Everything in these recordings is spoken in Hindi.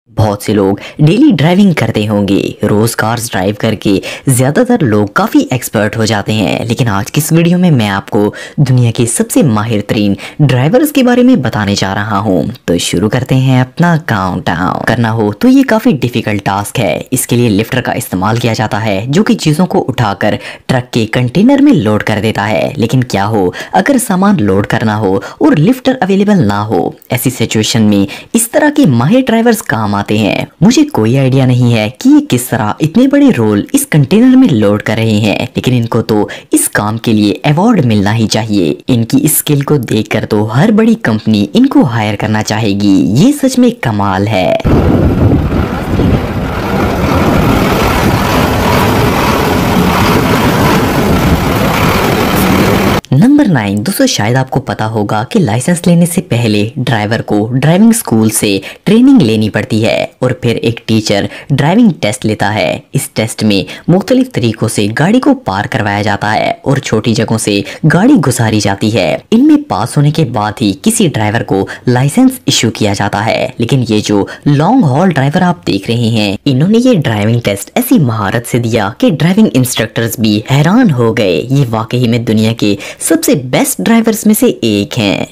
बहुत से लोग डेली ड्राइविंग करते होंगे। रोज कार्स ड्राइव करके ज्यादातर लोग काफी एक्सपर्ट हो जाते हैं, लेकिन आज की इस वीडियो में मैं आपको दुनिया के सबसे माहिर तरीन ड्राइवर्स के बारे में बताने जा रहा हूं। तो शुरू करते हैं अपना काउंटडाउन। करना हो तो ये काफी डिफिकल्ट टास्क है। इसके लिए लिफ्टर का इस्तेमाल किया जाता है, जो कि चीजों को उठाकर ट्रक के कंटेनर में लोड कर देता है। लेकिन क्या हो अगर सामान लोड करना हो और लिफ्टर अवेलेबल ना हो? ऐसी सिचुएशन में इस तरह के माहिर ड्राइवर्स काम आते हैं। मुझे कोई आइडिया नहीं है कि ये किस तरह इतने बड़े रोल इस कंटेनर में लोड कर रहे हैं, लेकिन इनको तो इस काम के लिए अवार्ड मिलना ही चाहिए। इनकी इस स्किल को देखकर तो हर बड़ी कंपनी इनको हायर करना चाहेगी। ये सच में कमाल है। नंबर 9। दोस्तों, शायद आपको पता होगा कि लाइसेंस लेने से पहले ड्राइवर को ड्राइविंग स्कूल से ट्रेनिंग लेनी पड़ती है और फिर एक टीचर ड्राइविंग टेस्ट लेता है। इस टेस्ट में मुख्तलिफ तरीकों से गाड़ी को पार करवाया जाता है और छोटी जगहों से गाड़ी घुसारी जाती है। इनमें पास होने के बाद ही किसी ड्राइवर को लाइसेंस इश्यू किया जाता है। लेकिन ये जो लॉन्ग हॉल ड्राइवर आप देख रहे हैं, इन्होंने ये ड्राइविंग टेस्ट ऐसी महारत से दिया कि ड्राइविंग इंस्ट्रक्टर्स भी हैरान हो गए। ये वाकई में दुनिया के सबसे बेस्ट ड्राइवर्स में से एक हैं।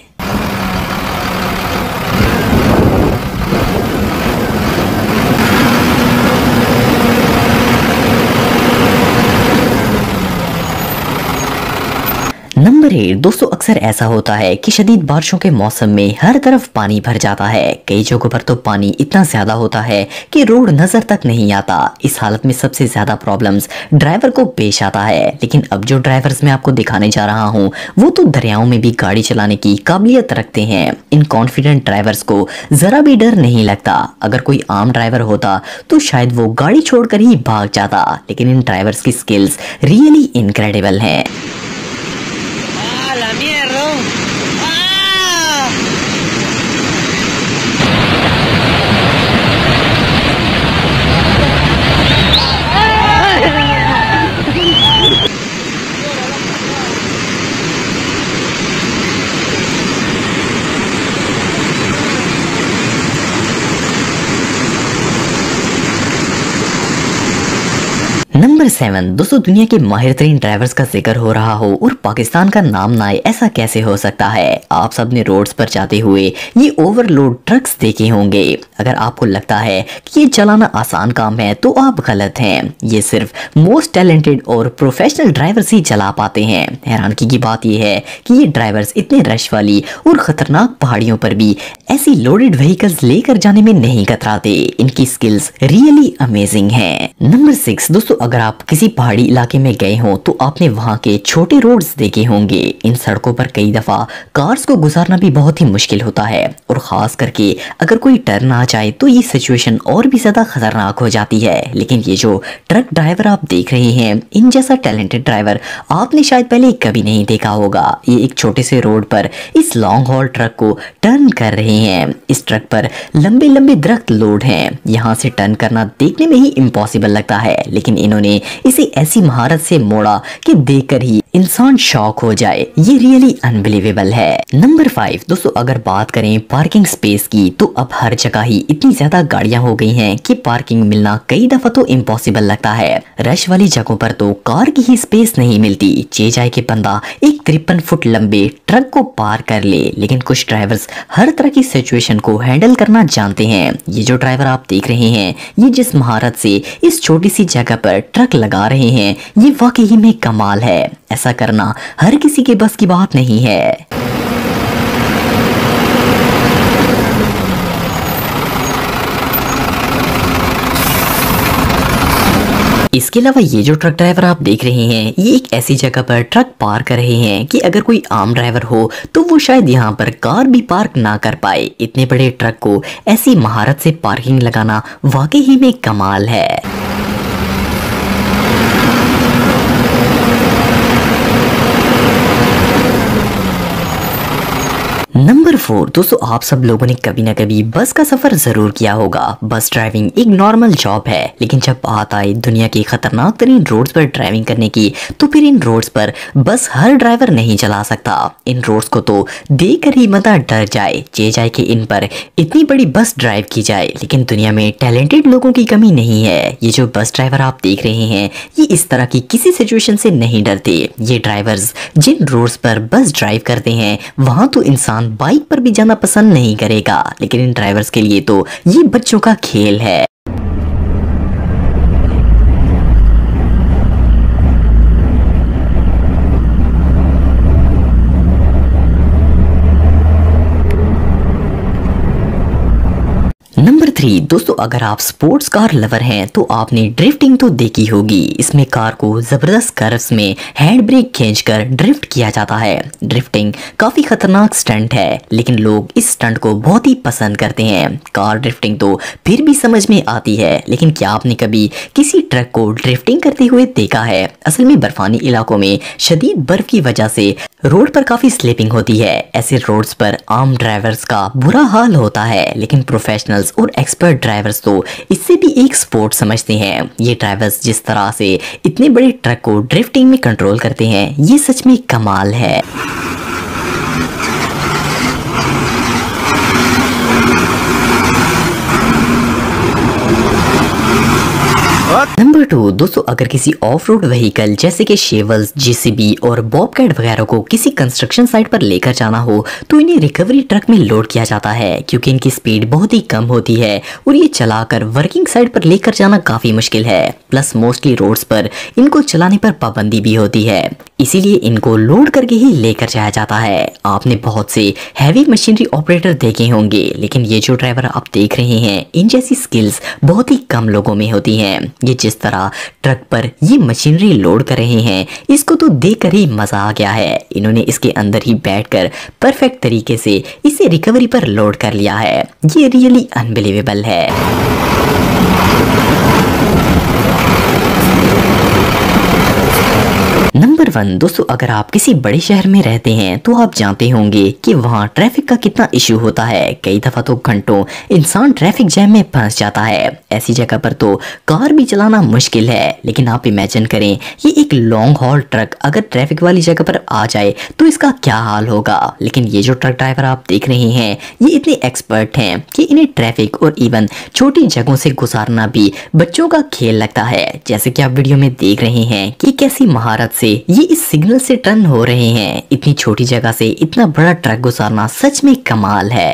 नंबर 8। दोस्तों, अक्सर ऐसा होता है कि शदीद बारिशों के मौसम में हर तरफ पानी भर जाता है। कई जगहों पर तो पानी इतना ज्यादा होता है कि रोड नजर तक नहीं आता। इस हालत में सबसे ज्यादा प्रॉब्लम्स ड्राइवर को पेश आता है। लेकिन अब जो ड्राइवर्स मैं आपको दिखाने जा रहा हूँ, वो तो दरियाओं में भी गाड़ी चलाने की काबिलियत रखते हैं। इन कॉन्फिडेंट ड्राइवर्स को जरा भी डर नहीं लगता। अगर कोई आम ड्राइवर होता तो शायद वो गाड़ी छोड़कर ही भाग जाता, लेकिन इन ड्राइवर्स की स्किल्स रियली इनक्रेडिबल हैं। La mierda. ¡Ah! नंबर 7। दोस्तों, दुनिया के माहिर तरीन ड्राइवर्स का जिक्र हो रहा हो और पाकिस्तान का नाम ना आए, ऐसा कैसे हो सकता है? आप सब ने रोड्स पर जाते हुए ये ओवरलोड ट्रक्स देखे होंगे। अगर आपको लगता है कि ये चलाना आसान काम है तो आप गलत हैं। ये सिर्फ मोस्ट टैलेंटेड और प्रोफेशनल ड्राइवर्स ही चला पाते हैं। हैरानगी की बात यह है कि ये ड्राइवर्स इतने रश वाली और खतरनाक पहाड़ियों पर भी ऐसी लोडेड व्हीकल्स लेकर जाने में नहीं कतराते। इनकी स्किल्स रियली अमेजिंग है। नंबर 6। दोस्तों, अगर आप किसी पहाड़ी इलाके में गए हो तो आपने वहां के छोटे रोड्स देखे होंगे। इन सड़कों पर कई दफा कार्स को गुजारना भी बहुत ही मुश्किल होता है, और खास करके अगर कोई टर्न आ जाए तो ये सिचुएशन और भी ज्यादा खतरनाक हो जाती है। लेकिन ये जो ट्रक ड्राइवर आप देख रहे हैं, इन जैसा टैलेंटेड ड्राइवर आपने शायद पहले कभी नहीं देखा होगा। ये एक छोटे से रोड पर इस लॉन्ग हॉल ट्रक को टर्न कर रहे हैं। इस ट्रक पर लंबे लंबे दरख्त लोड हैं। यहाँ से टर्न करना देखने में ही इम्पॉसिबल लगता है, लेकिन इन्होंने इसे ऐसी महारत से मोड़ा कि देखकर ही इंसान शॉक हो जाए। ये रियली अनबिलीवेबल है। नंबर 5। दोस्तों, अगर बात करें पार्किंग स्पेस की, तो अब हर जगह ही इतनी ज्यादा गाड़ियां हो गई हैं कि पार्किंग मिलना कई दफा तो इम्पॉसिबल लगता है। रश वाली जगहों पर तो कार की ही स्पेस नहीं मिलती। चे जाए कि बंदा एक 53 फुट लंबे ट्रक को पार कर ले। लेकिन कुछ ड्राइवर्स हर तरह की सिचुएशन को हैंडल करना जानते हैं। ये जो ड्राइवर आप देख रहे हैं, ये जिस महारत से इस छोटी सी जगह पर ट्रक लगा रहे हैं, ये वाकई में कमाल है। ऐसा करना हर किसी के बस की बात नहीं है। इसके अलावा ये जो ट्रक ड्राइवर आप देख रहे हैं, ये एक ऐसी जगह पर ट्रक पार कर रहे हैं कि अगर कोई आम ड्राइवर हो तो वो शायद यहाँ पर कार भी पार्क ना कर पाए। इतने बड़े ट्रक को ऐसी महारत से पार्किंग लगाना वाकई में कमाल है। नंबर नंबर 4 दोस्तों, आप सब लोगों ने कभी ना कभी बस का सफर जरूर किया होगा। बस ड्राइविंग एक नॉर्मल जॉब है, लेकिन जब बात आए दुनिया की खतरनाक तरीन रोड्स पर ड्राइविंग करने की, तो फिर इन रोड्स पर बस हर ड्राइवर नहीं चला सकता। इन रोड्स को तो देखकर ही बंदा डर जाए कि इन पर इतनी बड़ी बस ड्राइव की जाए। लेकिन दुनिया में टैलेंटेड लोगों की कमी नहीं है। ये जो बस ड्राइवर आप देख रहे हैं, ये इस तरह की किसी सिचुएशन से नहीं डरते। ये ड्राइवर्स जिन रोड्स पर बस ड्राइव करते हैं, वहां तो इंसान बाइक पर भी जाना पसंद नहीं करेगा, लेकिन इन ड्राइवर्स के लिए तो ये बच्चों का खेल है। नंबर 3 दोस्तों, अगर आप स्पोर्ट्स कार लवर हैं तो आपने ड्रिफ्टिंग तो देखी होगी। इसमें कार को जबरदस्त कर्व्स में हैंड ब्रेक खींचकर ड्रिफ्ट किया जाता है। ड्रिफ्टिंग काफी खतरनाक स्टंट है, लेकिन लोग इस स्टंट को बहुत ही पसंद करते हैं। कार ड्रिफ्टिंग तो फिर भी समझ में आती है, लेकिन क्या आपने कभी किसी ट्रक को ड्रिफ्टिंग करते हुए देखा है? असल में बर्फानी इलाकों में शदीद बर्फ की वजह से रोड पर काफी स्लिपिंग होती है। ऐसे रोड्स पर आम ड्राइवर्स का बुरा हाल होता है, लेकिन प्रोफेशनल्स और एक्सपर्ट ड्राइवर्स तो इससे भी एक स्पोर्ट समझते हैं। ये ड्राइवर्स जिस तरह से इतने बड़े ट्रक को ड्रिफ्टिंग में कंट्रोल करते हैं, ये सच में कमाल है। नंबर 2 दोस्तों, अगर किसी ऑफ रोड व्हीकल जैसे कि शेवल्स, जेसीबी और बॉबकैट वगैरह को किसी कंस्ट्रक्शन साइट पर लेकर जाना हो, तो इन्हें रिकवरी ट्रक में लोड किया जाता है, क्योंकि इनकी स्पीड बहुत ही कम होती है और ये चलाकर वर्किंग साइट पर लेकर जाना काफी मुश्किल है। प्लस मोस्टली रोड्स पर इनको चलाने पर पाबंदी भी होती है, इसीलिए इनको लोड करके ही लेकर जाया जाता है। आपने बहुत से हैवी मशीनरी ऑपरेटर देखे होंगे, लेकिन ये जो ड्राइवर आप देख रहे हैं, इन जैसी स्किल्स बहुत ही कम लोगों में होती हैं। ये जिस तरह ट्रक पर ये मशीनरी लोड कर रहे हैं, इसको तो देखकर ही मजा आ गया है। इन्होंने इसके अंदर ही बैठकर परफेक्ट तरीके से इसे रिकवरी पर लोड कर लिया है। ये रियली अनबिलीवेबल है। नंबर 1 दोस्तों, अगर आप किसी बड़े शहर में रहते हैं तो आप जानते होंगे कि वहाँ ट्रैफिक का कितना इशू होता है। कई दफा तो घंटों इंसान ट्रैफिक जैम में फंस जाता है। ऐसी जगह पर तो कार भी चलाना मुश्किल है, लेकिन आप इमेजिन करें, ये एक लॉन्ग हॉल ट्रक अगर ट्रैफिक वाली जगह पर आ जाए तो इसका क्या हाल होगा। लेकिन ये जो ट्रक ड्राइवर आप देख रहे हैं, ये इतने एक्सपर्ट हैं कि इन्हें ट्रैफिक और इवन छोटी जगहों से गुजारना भी बच्चों का खेल लगता है। जैसे कि आप वीडियो में देख रहे हैं कि कैसी महारत से ये इस सिग्नल से टर्न हो रहे हैं। इतनी छोटी जगह से इतना बड़ा ट्रक गुजारना सच में कमाल है।